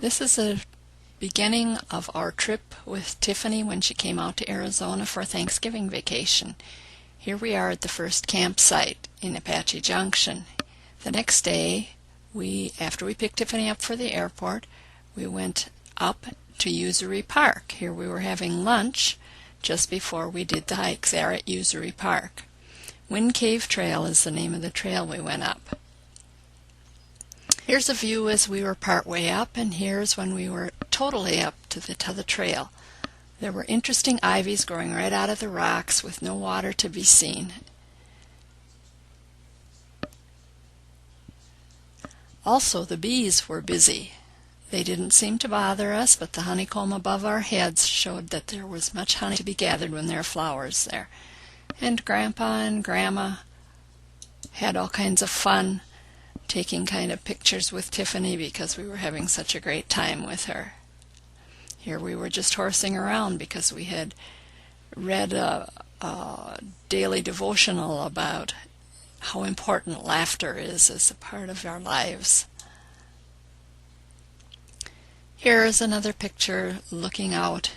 This is a beginning of our trip with Tiffany when she came out to Arizona for Thanksgiving vacation. Here we are at the first campsite in Apache Junction. The next day, after we picked Tiffany up for the airport, we went up to Usery Park. Here we were having lunch just before we did the hike there at Usery Park. Wind Cave Trail is the name of the trail we went up. Here's a view as we were partway up, and here's when we were totally up to the trail. There were interesting ivies growing right out of the rocks with no water to be seen. Also, the bees were busy. They didn't seem to bother us, but the honeycomb above our heads showed that there was much honey to be gathered when there are flowers there. And Grandpa and Grandma had all kinds of fun taking kind of pictures with Tiffany because we were having such a great time with her. Here we were just horsing around because we had read a daily devotional about how important laughter is as a part of our lives. Here is another picture looking out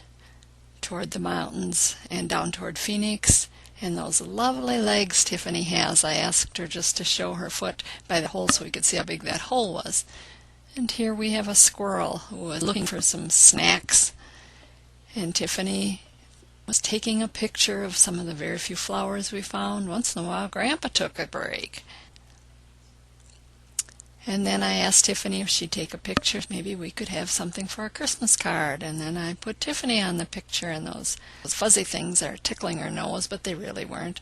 toward the mountains and down toward Phoenix, and those lovely legs Tiffany has. I asked her just to show her foot by the hole so we could see how big that hole was. And here we have a squirrel who was looking for some snacks, and Tiffany was taking a picture of some of the very few flowers we found. Once in a while, Grandpa took a break. And then I asked Tiffany if she'd take a picture. Maybe we could have something for a Christmas card. And then I put Tiffany on the picture, and those fuzzy things are tickling her nose, but they really weren't.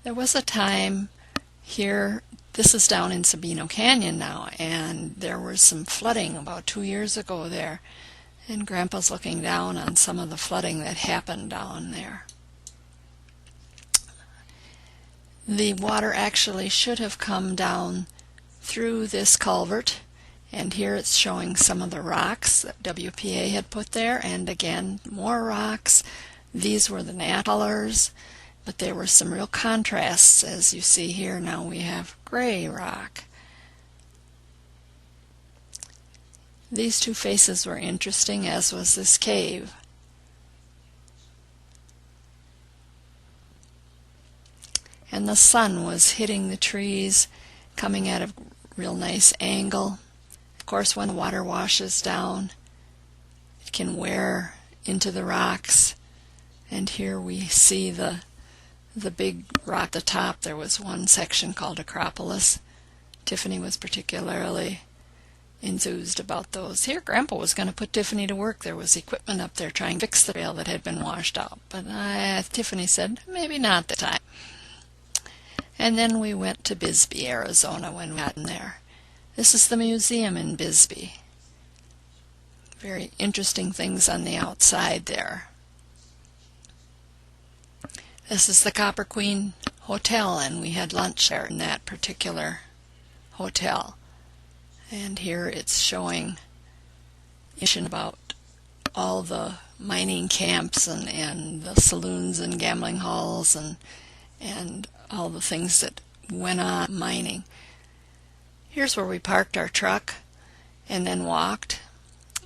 There was a time here, this is down in Sabino Canyon now, and there was some flooding about 2 years ago there. And Grandpa's looking down on some of the flooding that happened down there. The water actually should have come down through this culvert, and here it's showing some of the rocks that WPA had put there, and again more rocks. These were the nat colors, but there were some real contrasts as you see here. Now we have gray rock. These two faces were interesting, as was this cave. And the sun was hitting the trees, coming at a real nice angle. Of course, when the water washes down, it can wear into the rocks. And here we see the big rock at the top. There was one section called Acropolis. Tiffany was particularly enthused about those. Here, Grandpa was going to put Tiffany to work. There was equipment up there trying to fix the trail that had been washed out. But Tiffany said, maybe not this time. And then we went to Bisbee, Arizona when we got in there. This is the museum in Bisbee. Very interesting things on the outside there. This is the Copper Queen Hotel, and we had lunch there in that particular hotel. And here it's showing information about all the mining camps and the saloons and gambling halls and all the things that went on mining. Here's where we parked our truck and then walked.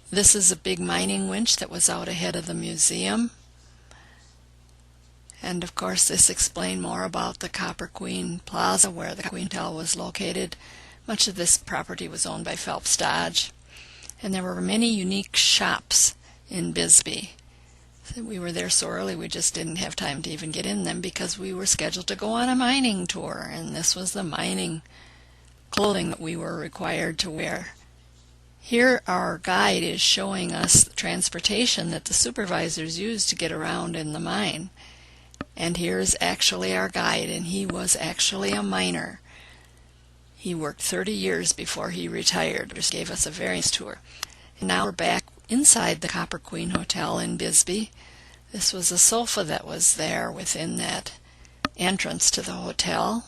This is a big mining winch that was out ahead of the museum. And of course this explained more about the Copper Queen Plaza where the Queen Hotel was located. Much of this property was owned by Phelps Dodge. And there were many unique shops in Bisbee. We were there so early we just didn't have time to even get in them because we were scheduled to go on a mining tour, and this was the mining clothing that we were required to wear. Here our guide is showing us the transportation that the supervisors used to get around in the mine. And here's actually our guide, and he was actually a miner. He worked 30 years before he retired. Just gave us a very nice tour. And now we're back inside the Copper Queen Hotel in Bisbee. This was a sofa that was there within that entrance to the hotel.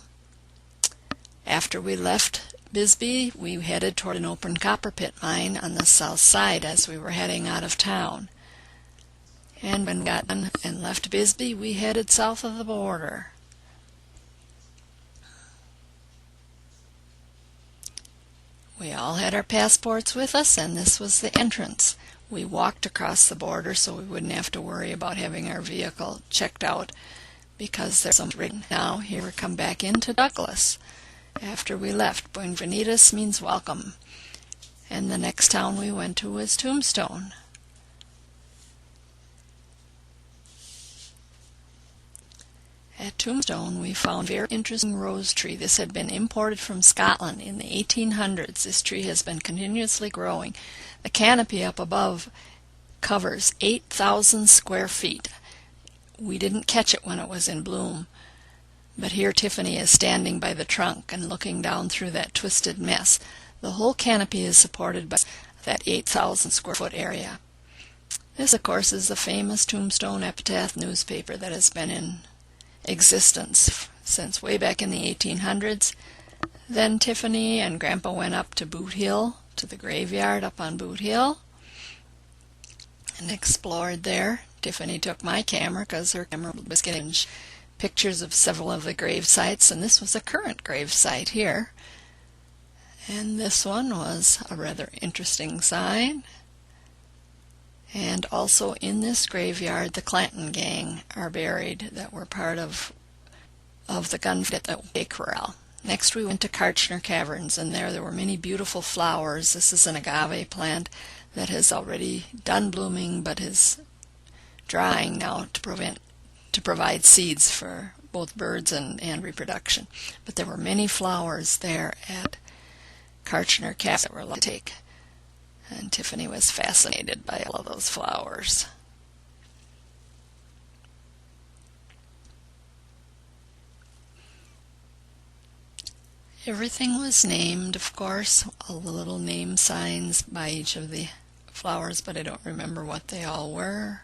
After we left Bisbee, we headed toward an open copper pit mine on the south side as we were heading out of town. And when we got done and left Bisbee, we headed south of the border. We all had our passports with us, and this was the entrance. We walked across the border so we wouldn't have to worry about having our vehicle checked out because there's some written. Now here we come back into Douglas. After we left, Buenvenidos means welcome. And the next town we went to was Tombstone. At Tombstone, we found a very interesting rose tree. This had been imported from Scotland in the 1800s. This tree has been continuously growing. The canopy up above covers 8,000 square feet. We didn't catch it when it was in bloom, but here Tiffany is standing by the trunk and looking down through that twisted mess. The whole canopy is supported by that 8,000 square foot area. This, of course, is the famous Tombstone Epitaph newspaper that has been in existence since way back in the 1800s. Then Tiffany and Grandpa went up to Boot Hill, to the graveyard up on Boot Hill, and explored there. Tiffany took my camera because her camera was getting pictures of several of the grave sites, and this was a current grave site here. And this one was a rather interesting sign. And also in this graveyard, the Clanton gang are buried that were part of the gunfight at Bay Corral. Next we went to Kartchner Caverns, and there were many beautiful flowers. This is an agave plant that has already done blooming but is drying now to provide seeds for both birds and reproduction. But there were many flowers there at Kartchner Caverns that were lovely to take. And Tiffany was fascinated by all of those flowers. Everything was named, of course, all the little name signs by each of the flowers, but I don't remember what they all were.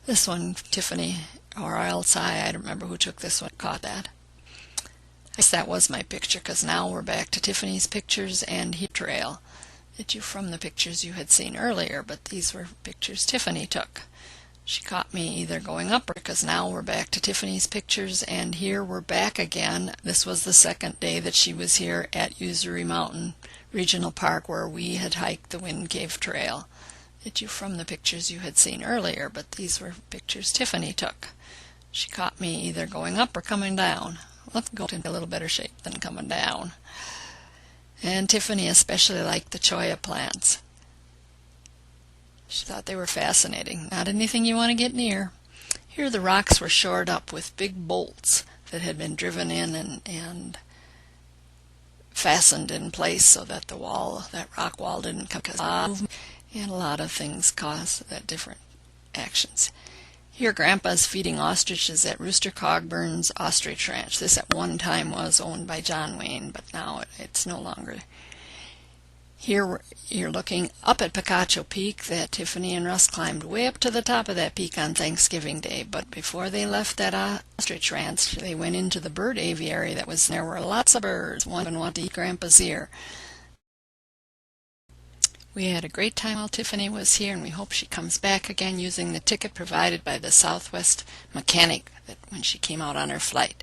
This one, Tiffany, or else I don't remember who took this one, caught that. I guess that was my picture, because now we're back to Tiffany's pictures and heat trail that you from the pictures you had seen earlier, but these were pictures Tiffany took. She caught me either going up or because now we're back to Tiffany's pictures, and here we're back again. This was the second day that she was here at Usery Mountain Regional Park, where we had hiked the Wind Cave Trail that you from the pictures you had seen earlier, but these were pictures Tiffany took. She caught me either going up or coming down. Let's go into a little better shape than coming down. And Tiffany especially liked the cholla plants. She thought they were fascinating. Not anything you want to get near. Here the rocks were shored up with big bolts that had been driven in and fastened in place so that that rock wall didn't come movement, and a lot of things caused that different actions. Here Grandpa's feeding ostriches at Rooster Cogburn's Ostrich Ranch. This at one time was owned by John Wayne, but now it's no longer. Here you're looking up at Picacho Peak that Tiffany and Russ climbed way up to the top of that peak on Thanksgiving Day. But before they left that Ostrich Ranch, they went into the bird aviary that was there. Were lots of birds. One even wanted to eat Grandpa's ear. We had a great time while Tiffany was here, and we hope she comes back again using the ticket provided by the Southwest mechanic when she came out on her flight.